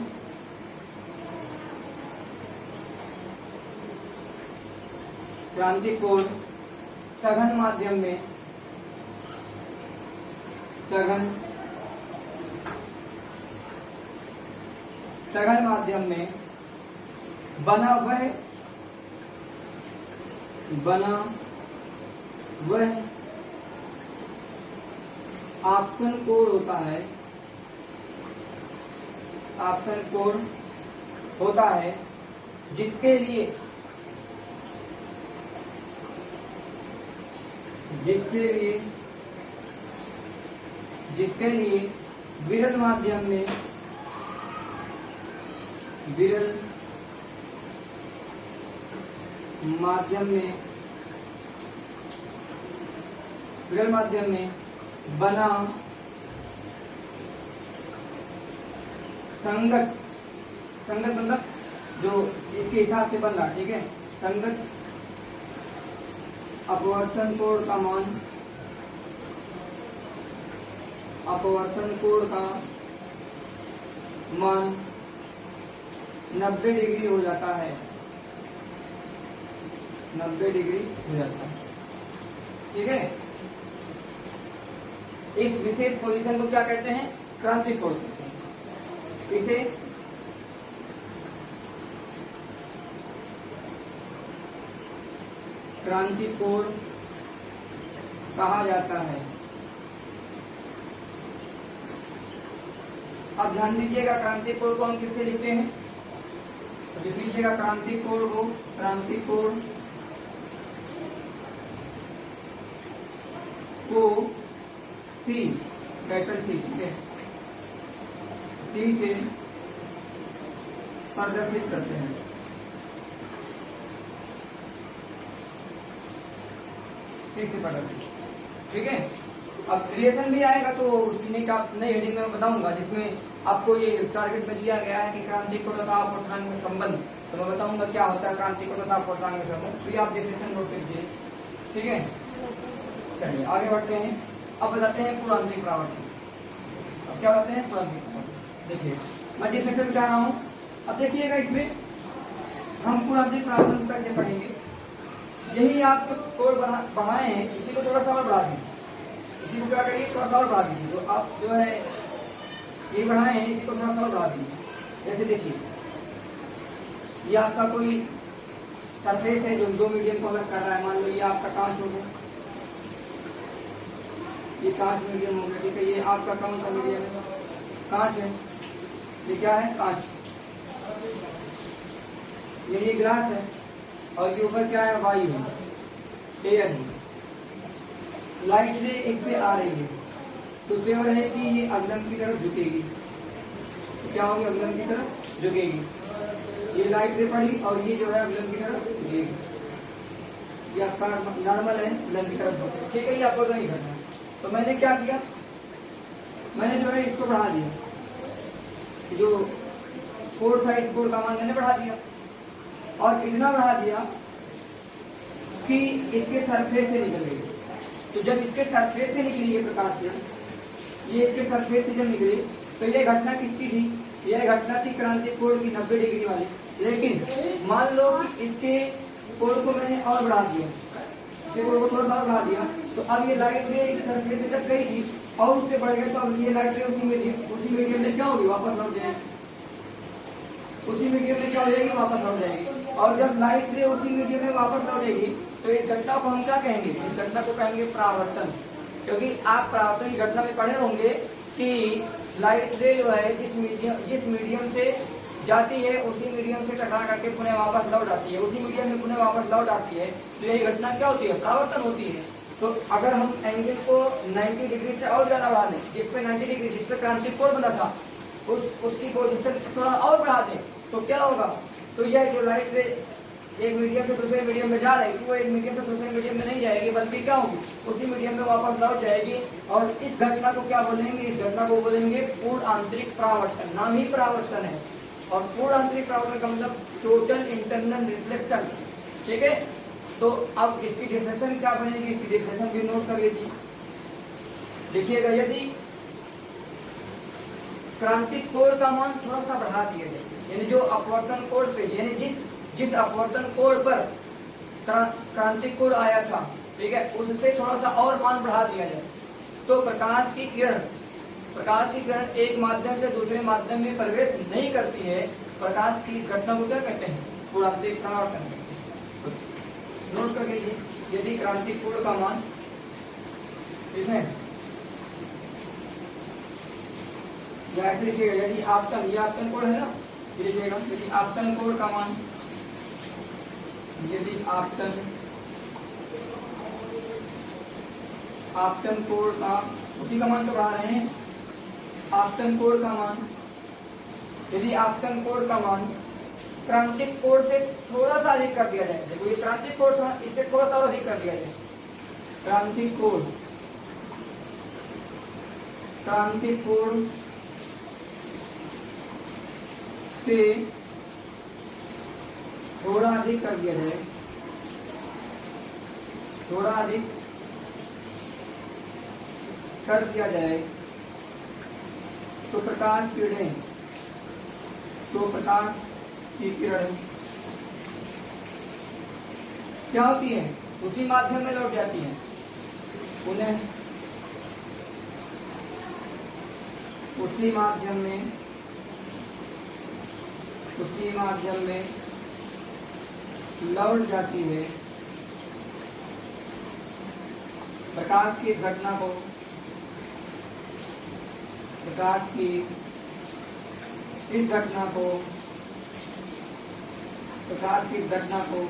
सघन माध्यम में बना वह आपतन कोण होता है, आपतन कोण होता है जिसके लिए विरल माध्यम में विरल माध्यम में बना संगत, संगत मतलब जो इसके हिसाब से बन रहा, ठीक है, संगत अपवर्तन कोण का मान, अपवर्तन कोण का मान 90 डिग्री हो जाता है, 90 डिग्री हो जाता है, ठीक है। इस विशेष पोजीशन को क्या कहते हैं? क्रांतिक कोण कहते हैं। इसे क्रांतिक कोण कहा जाता है। अब ध्यान दीजिएगा, क्रांतिक कोण को हम किससे लिखते हैं? तो लिख लीजिएगा क्रांतिक कोण को, क्रांतिक कोण को सी, कैपिटल सी, ठीक है, सी से प्रदर्शित करते हैं। सी से प्रदर्शित, ठीक है। अब रिलेशन भी आएगा तो उसकी नई हेडिंग में बताऊंगा, जिसमें आपको ये टारगेट में दिया गया है कि क्रांतिक कोण तथा अपवर्तनांक में संबंध, तो मैं बताऊंगा क्या होता है क्रांतिक कोण तथा अपवर्तनांक में संबंध, तो ये आप डेफिनेशन नोट कीजिए, ठीक है। चलिए आगे बढ़ते हैं। अब बताते हैं पूर्णांतरिक परावर्तन। अब क्या बताते हैं? पूर्णांतरिक परावर्तन। देखिए मैं डेफिनेशन बता रहा हूँ, अब देखिएगा इसमें हम पूर्णांतरिक परावर्तन कैसे पढ़ेंगे। यही आप कोण बढ़ाए हैं, इसी को थोड़ा सा और बढ़ा दीजिए, इसी को क्या करिए थोड़ा सा और बढ़ा दीजिए, तो आप जो है ये बढ़ाए हैं इसी को थोड़ा सा और बढ़ा दीजिए। जैसे देखिए ये आपका कोई सरफेस है जो दो मीडियम को अलग कर रहा है, मान लो ये आपका कांच हो गया, ये कांच मीडियम हो गया, ठीक है। ये आपका कौन सा मीडियम है? कांच है। ये क्या है? कांच। ये ग्लास है और ये ऊपर क्या है? वायु है, एयर है। लाइट रे इस पे आ रही है तो फेवर है कि ये अवलंब की तरफ झुकेगी, तो क्या होगी? अवलंब की तरफ झुकेगी। ये लाइट रे पड़ी और ये जो है अवलंब की तरफ झुकेगी, ये आपका नॉर्मल है, अवलंब की तरफ झुकेगी, ठीक है। ये आपको नहीं करना। तो मैंने क्या किया, मैंने जो है इसको बढ़ा दिया, जो कोण था इस कोण का मान मैंने बढ़ा दिया, और इतना बढ़ा दिया कि इसके सरफेस से निकल गई। तो जब इसके सरफेस से निकली ये प्रकाश किरण, ये इसके सरफेस से जब निकली तो ये घटना किसकी थी? यह घटना थी क्रांतिक कोण की 90 डिग्री वाली। लेकिन मान लो कि इसके कोण को मैंने और बढ़ा दिया, इसके कोण को थोड़ा सा और बढ़ा दिया, तो अब ये लाइट रे इस सरफेस से जब गई थी और उससे बढ़ गया, तो अब ये लाइट रे उसी मीडियम में क्या होगी? वापस लौट जाएगी, उसी मीडियम में क्या हो जाएगी? वापस लौट जाएगी। और जब लाइट रे उसी मीडियम में वापस लौटेगी तो इस घटना को हम क्या कहेंगे? इस घटना को कहेंगे परावर्तन, क्योंकि आप परावर्तन की घटना में पढ़े होंगे कि लाइट रे जो है जिस मीडियम से जाती है उसी मीडियम से टकरा करके पुनः वापस लौट आती है, उसी मीडियम में पुनः वापस लौट आती है, तो यही घटना क्या होती है? परावर्तन होती है। तो अगर हम एंगल को 90 डिग्री से और ज्यादा बढ़ा दें, जिसपे 90 डिग्री जिसपे क्रांतिक कोण बना था उसकी पोजीशन थोड़ा और बढ़ा दें, तो क्या होगा? तो यह जो लाइट रे एक मीडियम से दूसरे मीडियम में जा रही थी वो एक मीडियम से दूसरे मीडियम में नहीं जाएगी, बल्कि क्या होगी? उसी मीडियम में वापस लौट जाएगी। और इस घटना को क्या बोलेंगे? इस घटना को बोलेंगे पूर्ण आंतरिक परावर्तन। नाम ही परावर्तन है, और पूर्ण आंतरिक परावर्तन का मतलब टोटल इंटरनल रिफ्लेक्शन, ठीक है। तो अब इसकी डेफिनेशन क्या बनेगी? इसकी डेफिनेशन भी नोट कर लीजिए। देखिएगा, यदि क्रांतिक कोण का मान थोड़ा सा बढ़ा दिया जाए, यानी जो अपवर्तन कोण पे, यानी जिस अपवर्तन कोण पर क्रांतिक कोण आया था, ठीक है, उससे थोड़ा सा और मान बढ़ा दिया जाए, तो प्रकाश की किरण एक माध्यम से दूसरे माध्यम में प्रवेश नहीं करती है। प्रकाश की इस घटना को क्या कहते हैं? पूर्णांतरिक परावर्तन। नोट कर लीजिए, यदि क्रांतिक कोण का मान, ठीक है, ऐसे लिखिएगा, यदि आपतन कोण है ना, लिखिएगा, यदि आपतन कोण का मान, यदि आपतन कोण का, उसी का मान तो बढ़ा रहे हैं, आपतन कोण का मान, यदि आपतन कोण का मान क्रांतिक कोण से थोड़ा सा अधिक कर दिया जाए, देखो ये क्रांतिक कोण था, इससे थोड़ा सा अधिक कर दिया जाए, क्रांतिक कोण क्रांतिक कोण से थोड़ा अधिक कर दिया जाए, थोड़ा अधिक कर दिया जाए तो प्रकाश किरणें, तो प्रकाश की किरण क्या होती है, उसी माध्यम में लौट जाती है, उन्हें उसी माध्यम में लौट जाती है। प्रकाश की घटना को, प्रकाश की इस घटना को, प्रकाश की घटना को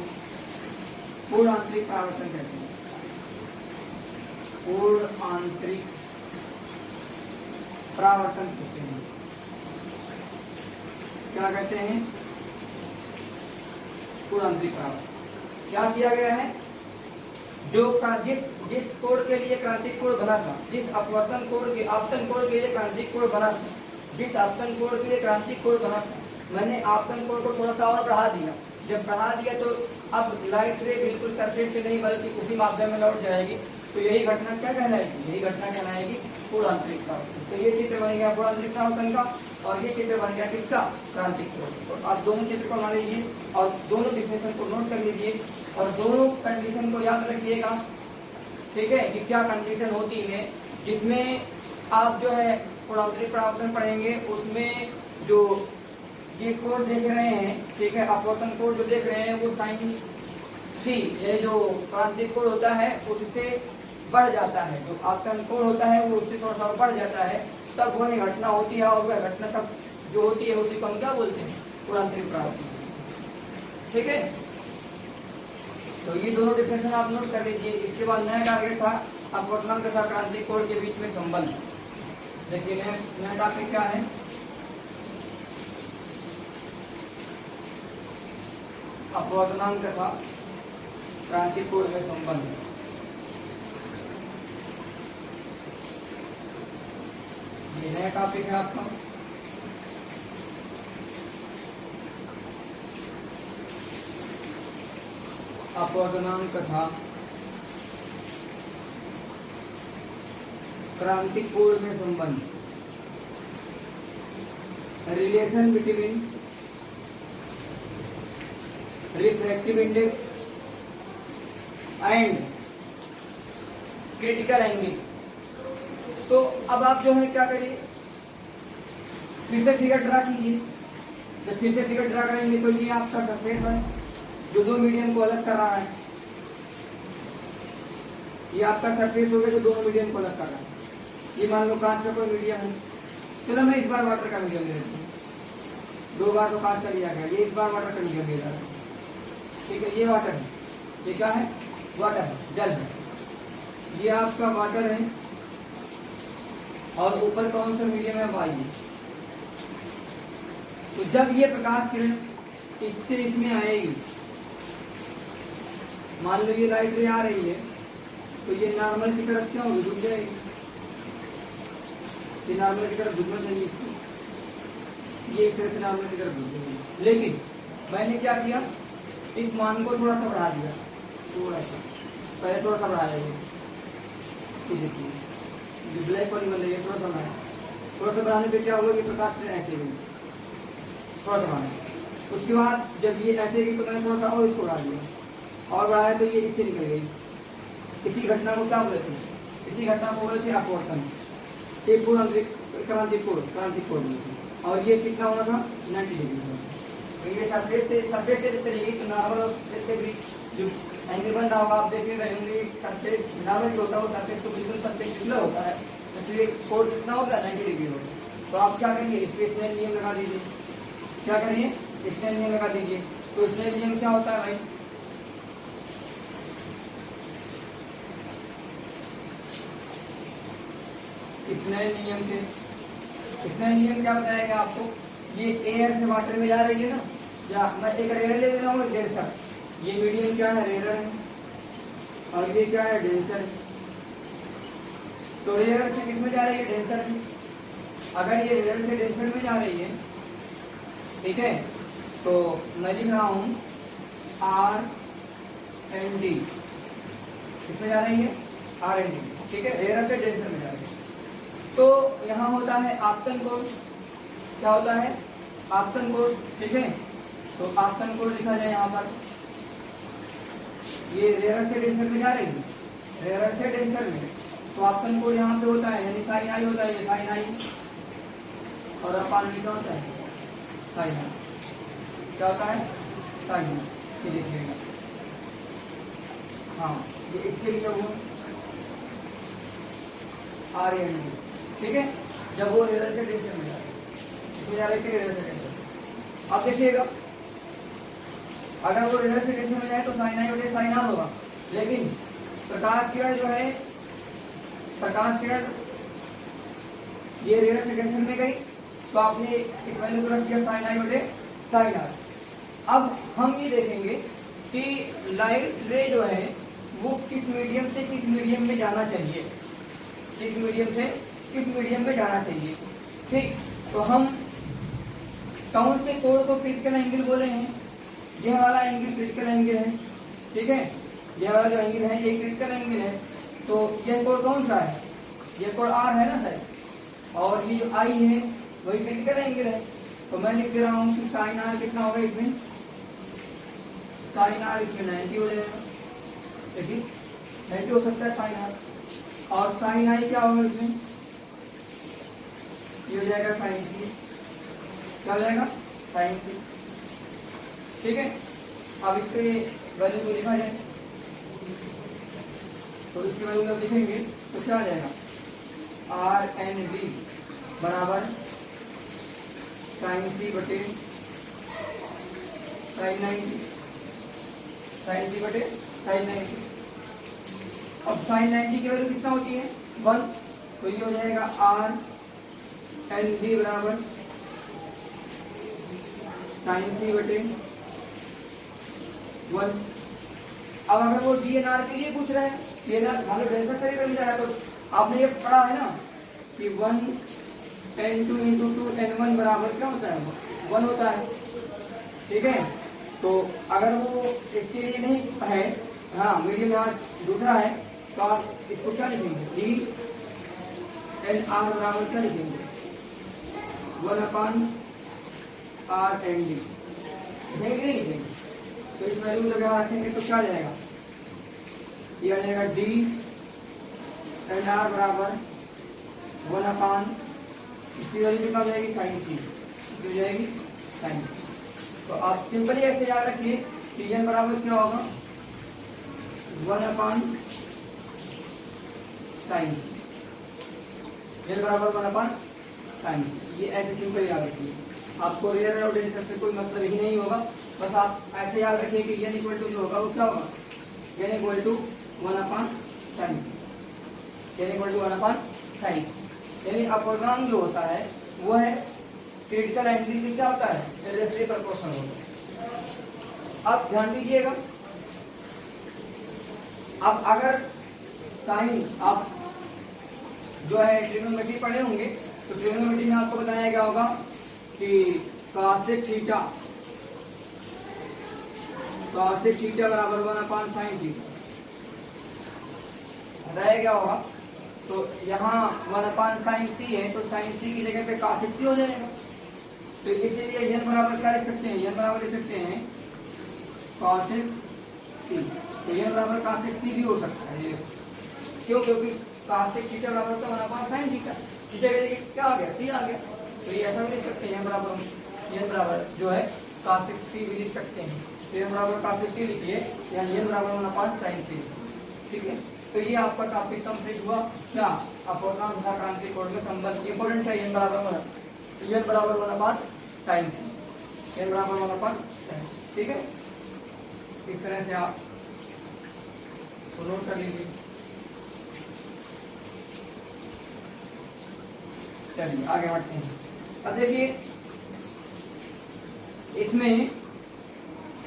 पूर्ण आंतरिक परावर्तन कहते हैं। पूर्ण आंतरिक परावर्तन कहते हैं। क्या कहते हैं? पूर्ण आंतरिक परावर्तन। क्या किया गया है? जो जिस कोण के लिए क्रांतिक कोण बना था, जिस अपवर्तन कोण के आपतन कोण के लिए क्रांतिक कोण बना था, जिस आपतन कोण के लिए क्रांतिक कोण बना था, मैंने आपतन कोण को थोड़ा सा और बढ़ा दिया। जब बढ़ा दिया तो अब लाइट रे बिल्कुल सरफेस से नहीं बल्कि उसी माध्यम में लौट जाएगी। तो यही घटना क्या कहलाएगी? यही घटना कहलाएगी पूर्ण आंतरिक परावर्तन। तो ये चित्र बन गया पूर्ण आंतरिक परावर्तन का, और ये चित्र बन गया किसका? क्रांतिक कोण। तो आप दोनों चित्र को बना लीजिए और दोनों डिफिनेशन को नोट कर लीजिए और दोनों कंडीशन को याद रखिएगा। ठीक है कि क्या कंडीशन होती है जिसमें आप जो है पूर्ण आंतरिक परावर्तन पढ़ेंगे, उसमें जो ये कोण देख रहे हैं, ठीक है, अपवर्तन कोण जो देख रहे हैं वो साइन सी, ये जो क्रांतिक कोण होता है उससे बढ़ जाता है, जो आपतन कोण होता है वो उससे थोड़ा सा बढ़ जाता है, तब वह घटना होती है। और वह घटना तब जो होती है उसी को हम क्या बोलते हैं? पूर्ण आंतरिक परावर्तन। ठीक है, तो ये दोनों डिफिनेशन आप नोट कर लीजिए। इसके बाद नया टारगेट था अपवर्तनांक तथा क्रांतिक कोण के बीच में संबंध। देखिए नया टॉपिक क्या है? अपवर्तनांक तथा क्रांतिक कोण में संबंध। ये नया टॉपिक है आपका। अपवर्तनांक तथा क्रांतिक कोण में संबंध। Relation between refractive index and critical angle. तो अब आप जो है क्या करिए, फिर से फिगर ड्रा कीजिए। जब फिर से फिगर ड्रा करेंगे तो ये आपका सरफेस है जो दो मीडियम को अलग कर रहा है। ये आपका सरफेस हो गया जो दोनों मीडियम को अलग कर रहा है। ये मान लो कांच का कोई मीडियम है, चलो मैं इस बार वाटर का मीडियम ले लेता हूँ। 2 बार तो कांच का लिया गया, ये इस बार वाटर का मीडियम ले रहा है। ठीक है, ये वाटर है, ये क्या है? वाटर है, जल है। ये आपका वाटर है और ऊपर कौन सा मीडियम है? वायु। तो जब ये प्रकाश किरण इससे इसमें आएगी, मान लो ये लाइट रे आ रही है, तो ये नॉर्मल की तरफ क्या होगी? झुक जाएगी। ये नॉर्मल की तरफ झुकना चाहिए इसको, ये इस तरह से नॉर्मल की तरफ झुक जाएगी। लेकिन मैंने क्या किया, इस मान को थोड़ा सा बढ़ा दिया, थोड़ा सा, पहले थोड़ा सा बढ़ाया। ये देखिए जो ब्लैक वाली बन रही है, थोड़ा सा बढ़ाया। थोड़ा सा बढ़ाने पे क्या हुआ? ये प्रकाश किरण ऐसे हुई, थोड़ा सा बढ़ाया। उसके बाद जब ये ऐसे गई तो मैंने थोड़ा सा और इसको बढ़ा दिया और बढ़ाया तो ये इससे निकल गई। इसी घटना को क्या बोलते हैं? इसी घटना को बोलते हैं अपवर्तन। ये पूर्ण क्रांतिक कोण और ये कितना होना था? 90 डिग्री। तो ये सरफेस से चलेगी तो नॉर्मल और सरफेस के बीच जो एंगल बन रहा होगा आप देख रहेंगे। सरफेस नॉर्मल जो होता है वो सरफेस को बिल्कुल सरफेस कितना होता है, इसलिए कोण कितना होगा? 90 डिग्री होगा। तो आप क्या करेंगे? स्नेल नियम लगा दीजिए। क्या करेंगे? स्नेल नियम लगा दीजिए। तो स्नेल नियम क्या होता है भाई? स्नेल नियम क्या बताएगा आपको? ये एयर से वाटर में जा रही है ना, या मैं एक रेयर ले रहा हूँ, डेंसर। ये मीडियम क्या है? रेयर है। और ये क्या है? डेंसर है। तो रेयर से किसमें जा रही है? डेंसर में। अगर ये रेयर से डेंसर में जा रही है, ठीक है, तो मैं लिख रहा हूं R&D, इसमें जा रही है R&D, ठीक है, रेयर से डेंसर में जा रही है। तो यहाँ होता है आपतन कोड, क्या होता है आपतन कोड, ठीक है। तो आपतन कोड लिखा जाए यहाँ पर, ये रेयर से डेंसर में जा रही है, रेयर से डेंसर में, तो आपतन कोड यहाँ पे होता है, यानी साइन आई होता है, ये साइन आई, और अपान लिखा होता है साइन आई, क्या होता है साइन आई, ये देखिएगा। हाँ, ये इसके लिए वो R&D, ठीक है, जब वो रेयर से डेंसर में जा रही है, इसमें जा रही थी रेयर से डेंसर। अब देखिएगा, अगर वो रेयर से डेंसर में जाए तो साइन आई बटे साइन आर होगा, लेकिन प्रकाश किरण जो है, प्रकाश किरण ये रेयर से डेंसर में गई, तो आपने इस वैल्यू को रख दिया साइन आई बटे साइन आर। अब हम ये देखेंगे कि लाइट रे जो है वो किस मीडियम से किस मीडियम में जाना चाहिए, किस मीडियम से किस मीडियम में जाना चाहिए, ठीक। तो हम कौन से कोण को क्रिटिकल एंगल बोले हैं, ये वाला एंगल क्रिटिकल एंगल है, ठीक है, ये वाला जो एंगल है ये क्रिटिकल एंगल है। तो ये कोण कौन सा है, ये कोण R है ना सर, और ये जो I है वही क्रिटिकल एंगल है। तो मैं लिख दे रहा हूँ कि साइन R कितना होगा इसमें, साइन R इसमें 90 हो जाएगा, देखिए 90 हो सकता है साइन R, और साइन I क्या होगा इसमें, ये हो जाएगा साइन C, क्या हो जाएगा साइन C, ठीक है। अब इसके वैल्यू को लिखा जाए, तो इसकी वैल्यू जब लिखेंगे तो क्या आ जाएगा, R&D बराबर साइन C बटे साइन 90, साइन C बटे साइन 90। अब साइन 90 की वैल्यू कितना होती है 1, तो ये हो जाएगा R&D बराबर साइन C बटे 1। अब अगर वो DNR के लिए पूछ रहे हैं, DNR मतलब डेंसर से मिल जाएगा, तो आपने ये पढ़ा है ना कि 1 N2 इंटू 2 N1 बराबर क्या होता है 1 होता है, ठीक है। तो अगर वो इसके लिए नहीं है, हाँ मीडियम यहाँ दूसरा है, तो आप इसको क्या लिखेंगे, DNR बराबर क्या लिखेंगे 1/R&D, लिखेंगे नहीं लिखेंगे। तो इस वैल्यू को अगर रखेंगे तो क्या आ जाएगा, ये आ जाएगा DNR बराबर 1/, इसकी वैल्यू कितना हो जाएगी साइन C, हो जाएगी साइन C। तो आप सिंपली ऐसे याद रखिए कि n बराबर क्या होगा 1/sin C, n बराबर 1/sin C। ये ऐसे सिंपल याद रखिए, आपको रियल और डेंसर से कोई मतलब ही नहीं होगा, बस आप ऐसे याद रखिए कि n इक्वल टू जो होगा वो क्या होगा, n equal to 1/sin C, n equal to 1/sin C। यानी अपूर्णांक जो होता है वो है क्रिटिकल एंगल की क्या होता है, इनवर्सली प्रोपोर्शनल होता है। अब ध्यान दीजिएगा, अब अगर साइन आप जो है ट्रिग्नोमेट्री पढ़े होंगे, तो ट्रिग्नोमेट्री में आपको बताया गया होगा कि cosec थीटा बराबर 1/sin थीटा बताया गया होगा। तो यहाँ 1/sin C है, तो sin C की जगह पे cosec C हो जाएगा। तो इसीलिए n बराबर क्या लिख सकते हैं, n बराबर लिख सकते हैं cosec C। तो n बराबर cosec C भी हो सकता है, ये क्यों, क्योंकि cosec थीटा बराबर तो 1/sin थीटा, थीटा की जगह क्या आ गया C आ गया। तो ये ऐसा भी लिख सकते हैं, n बराबर जो है cosec C भी लिख सकते हैं। तो n बराबर cosec C लिखिए, या n बराबर 1/sin C, ठीक है। तो ये आपका टॉपिक कंप्लीट हुआ, क्या अपूर्णांक तथा क्रांति कोण में संबंध इंपॉर्टेंट है। n बराबर 1/sin C, n बराबर 1/sin C, ठीक है। इस तरह से आप नोट कर लीजिए। चलिए आगे बढ़ते हैं। अब देखिए इसमें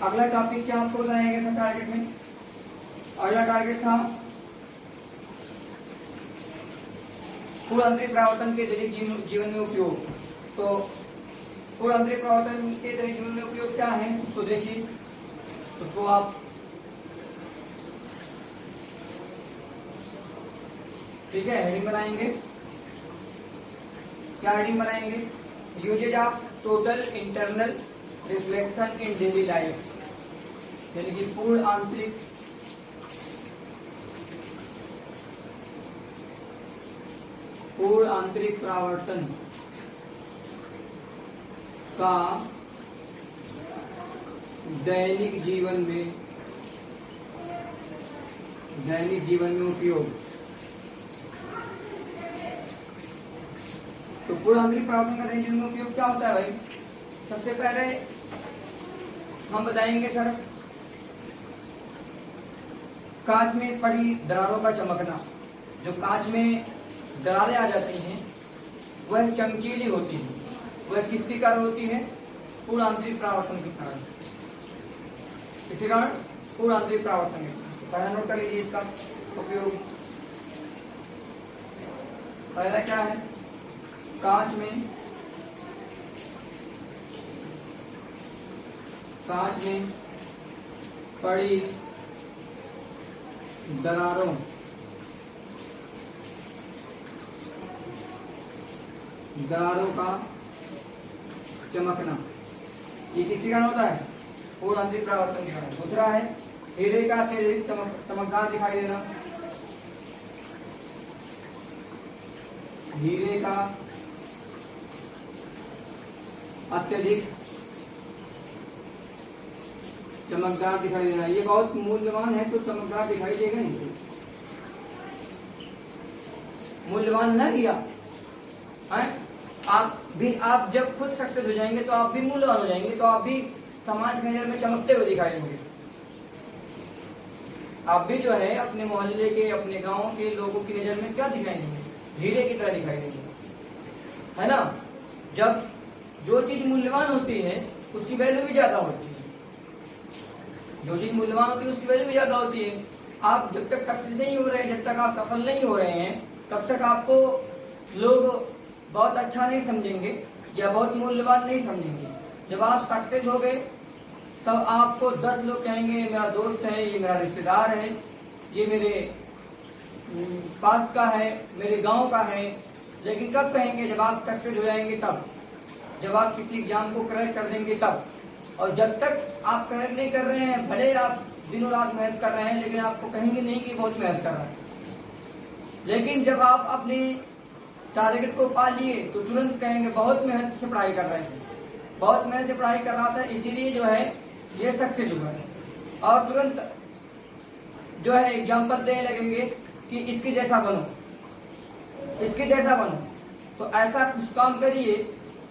अगला टॉपिक क्या आपको बताया गया था टारगेट में, अगला टारगेट था पूर्ण आंतरिक परावर्तन के दैनिक जीवन में उपयोग। तो पूर्ण आंतरिक परावर्तन के दैनिक जीवन में उपयोग क्या है तो देखिए, उसको आप ठीक है हेडिंग बनाएंगे। क्या हेडिंग बनाएंगे? Usages of total internal reflection in daily life, यानी कि पूर्ण आंतरिक परावर्तन का दैनिक जीवन में उपयोग। तो पूर्ण आंतरिक परावर्तन का दैनिक जीवन में उपयोग क्या होता है भाई? सबसे पहले हम बताएंगे सर, कांच में पड़ी दरारों का चमकना। जो कांच में दरारें आ जाती हैं वह चमकीली होती है, वह किसके कारण होती है? पूर्ण आंतरिक परावर्तन के कारण। इसी कारण पूर्ण आंतरिक परावर्तन के कारण। पहला नोट कर लीजिए इसका उपयोग। पहला क्या है? कांच में पड़ी दरारों का चमकना, ये किसके कारण होता है? पूर्ण आंतरिक परावर्तन के कारण। दूसरा है हीरे का अत्यधिक चमकदार दिखाई देना। हीरे का अत्यधिक चमकदार दिखाई देना, ये बहुत मूल्यवान है तो चमकदार दिखाई देगा नहीं। मूल्यवान ना किया आप जब खुद सक्सेस हो जाएंगे तो आप भी मूल्यवान हो जाएंगे, तो आप भी समाज की नजर में चमकते हुए दिखाई देंगे। आप भी जो है अपने मोहल्ले के, अपने गांव के लोगों की नजर में क्या दिखाई देंगे? हीरे की तरह दिखाई देंगे, है ना। जब जो चीज मूल्यवान होती है उसकी वैल्यू भी ज्यादा होती है। जो चीज मूल्यवान होती है उसकी वैल्यू भी ज्यादा होती है। आप जब तक सक्सेस नहीं हो रहे हैं, जब तक आप सफल नहीं हो रहे हैं, तब तक आपको लोग बहुत अच्छा नहीं समझेंगे या बहुत मूल्यवान नहीं समझेंगे। जब आप सक्सेस हो गए तब आपको 10 लोग कहेंगे मेरा दोस्त है, ये मेरा रिश्तेदार है, ये मेरे पास का है, मेरे गांव का है। लेकिन कब कहेंगे? जब आप सक्सेस हो जाएंगे तब, जब आप किसी एग्जाम को क्रैक कर देंगे तब। और जब तक आप क्रैक नहीं कर रहे हैं, भले आप दिनों रात मेहनत कर रहे हैं, लेकिन आपको कहेंगे नहीं कि बहुत मेहनत कर रहे हैं। लेकिन जब आप अपने टारगेट को पा लिए तो तुरंत कहेंगे बहुत मेहनत से पढ़ाई कर रहे हैं, बहुत मेहनत से पढ़ाई कर रहा था, इसीलिए जो है ये सक्सेस हुआ है। और तुरंत जो है एग्जाम्पल देने लगेंगे कि इसके जैसा बनो, इसके जैसा बनो। तो ऐसा कुछ काम करिए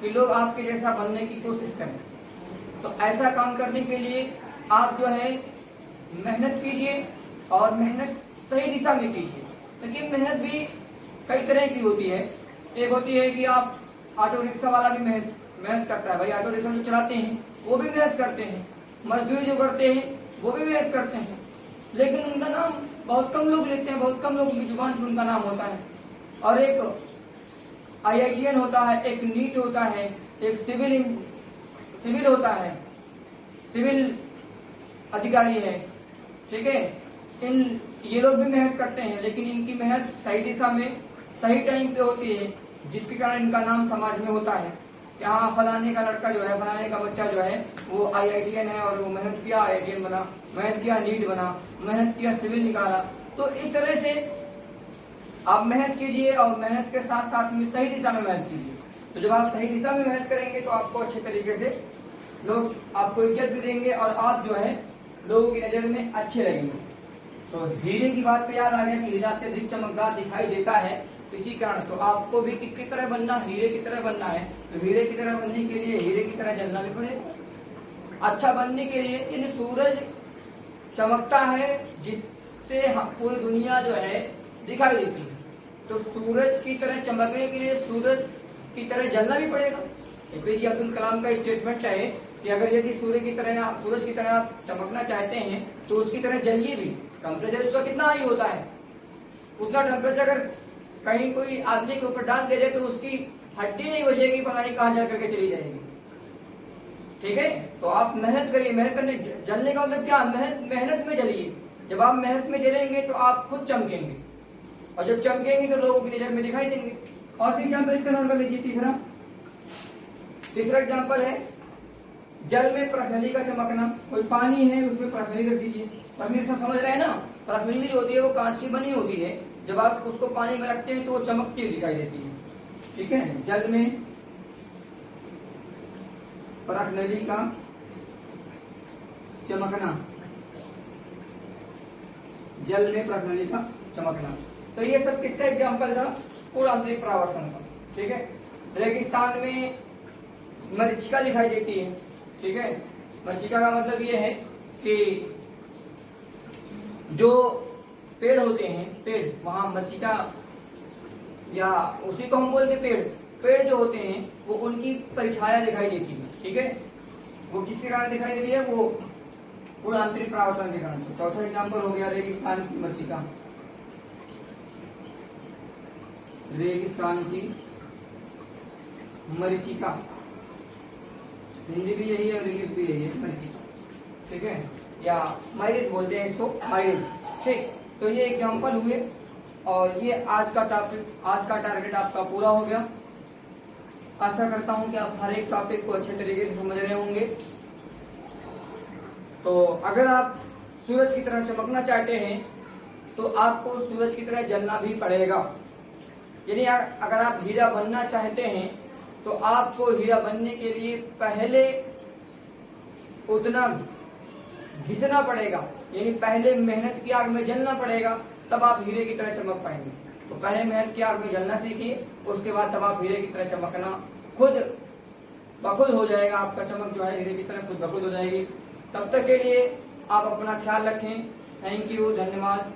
कि लोग आपके जैसा बनने की कोशिश करें। तो ऐसा काम करने के लिए आप जो है मेहनत कीजिए और मेहनत सही दिशा में कीजिए। लेकिन मेहनत भी कई तरह की होती है। एक होती है कि आप ऑटो रिक्शा वाला भी मेहनत करता है भाई, ऑटो रिक्शा जो चलाते हैं वो भी मेहनत करते हैं, मजदूरी जो करते हैं वो भी मेहनत करते हैं, लेकिन उनका नाम बहुत कम लोग लेते हैं, बहुत कम लोगों की जुबान पर उनका नाम होता है। और एक IITN होता है, एक नीट होता है, एक सिविल होता है, सिविल अधिकारी है, ठीक है। ये लोग भी मेहनत करते हैं, लेकिन इनकी मेहनत सही दिशा में सही टाइम पे होती है, जिसके कारण इनका नाम समाज में होता है कि हाँ फलाने का लड़का जो है, फलाने का बच्चा जो है वो IITN है और वो मेहनत किया IITN बना, मेहनत किया नीट बना, मेहनत किया सिविल निकाला। तो इस तरह से आप मेहनत कीजिए और मेहनत के साथ साथ में सही दिशा में मेहनत कीजिए। तो जब आप सही दिशा में मेहनत करेंगे तो आपको अच्छे तरीके से लोग आपको इज्जत भी देंगे और आप जो है लोगों की नजर में अच्छे लगेंगे। तो हीरे की बात पे याद आ गया कि हीरा अत्यधिक चमकदार दिखाई देता है, इसी कारण तो आपको भी किसकी तरह बनना? हीरे की तरह बनना है। तो हीरे की तरह बनने के लिए हीरे की तरह जलना भी पड़ेगा। अच्छा बनने के लिए यानी सूरज चमकता है जिससे पूरी दुनिया जो है दिखाई देती है, तो सूरज की तरह चमकने के लिए सूरज की तरह जलना भी पड़ेगा। APJ अब्दुल कलाम का स्टेटमेंट है कि अगर यदि सूरज की तरह आप चमकना चाहते हैं तो उसकी तरह जलिए भी। टेम्परेचर उसका कितना हाई होता है, उतना टेम्परेचर अगर कहीं कोई आदमी के ऊपर डाल दे रहे तो उसकी हड्डी नहीं बचेगी, पता नहीं कहां जा करके चली जाएगी। ठीक है, तो आप मेहनत करिए। मेहनत करने जलने का मतलब क्या, मेहनत में जलिए। जब आप मेहनत में जलेंगे तो आप खुद चमकेंगे, और जब चमकेंगे तो लोगों की नजर में दिखाई देंगे। और भी एग्जाम्पल इसका नोट कर लीजिए। तीसरा एग्जाम्पल है जल में प्रखनली का चमकना। कोई पानी है उसमें प्रखनली रख दीजिए। प्रखनली सब समझ रहे हैं ना, प्रखनली जो होती है वो कांच की बनी होती है, जब आप उसको पानी में रखते हैं तो वो चमकती हुई दिखाई देती है। ठीक है, जल में प्रखनली का चमकना, जल में प्रखनली का चमकना। तो ये सब किसका एग्जाम्पल था, पूर्ण आंतरिक परावर्तन का। ठीक है, रेगिस्तान में मरीचिका दिखाई देती है। ठीक है, मरीचिका का मतलब ये है कि जो पेड़ होते हैं, पेड़ वहां मरीचिका या उसी को हम बोलते पेड़ जो होते हैं वो उनकी परिछाया दिखाई देती है। ठीक है, वो किसके कारण दिखाई देती है, वो पूर्ण आंतरिक परावर्तन के कारण। चौथा एग्जाम्पल हो गया रेगिस्तान की मरीचिका। रेगिस्तान की मरीचिका, हिंदी भी यही है और इंग्लिश भी यही है, मरीचिका। ठीक है, या माइरिस बोलते हैं इसको, माइरिस। ठीक, तो ये एग्जाम्पल हुए और ये आज का टॉपिक, आज का टारगेट आपका पूरा हो गया। आशा करता हूं कि आप हर एक टॉपिक को अच्छे तरीके से समझ रहे होंगे। तो अगर आप सूरज की तरह चमकना चाहते हैं तो आपको सूरज की तरह जलना भी पड़ेगा। यानी अगर आप हीरा बनना चाहते हैं तो आपको हीरा बनने के लिए पहले उतना घिसना पड़ेगा, यानी पहले मेहनत की आग में जलना पड़ेगा, तब आप हीरे की तरह चमक पाएंगे। तो पहले मेहनत की आग में जलना सीखिए, उसके बाद तब आप हीरे की तरह चमकना खुद ब खुद हो जाएगा। आपका चमक जो है हीरे की तरह खुद ब खुद हो जाएगी। तब तक के लिए आप अपना ख्याल रखें। थैंक यू, धन्यवाद।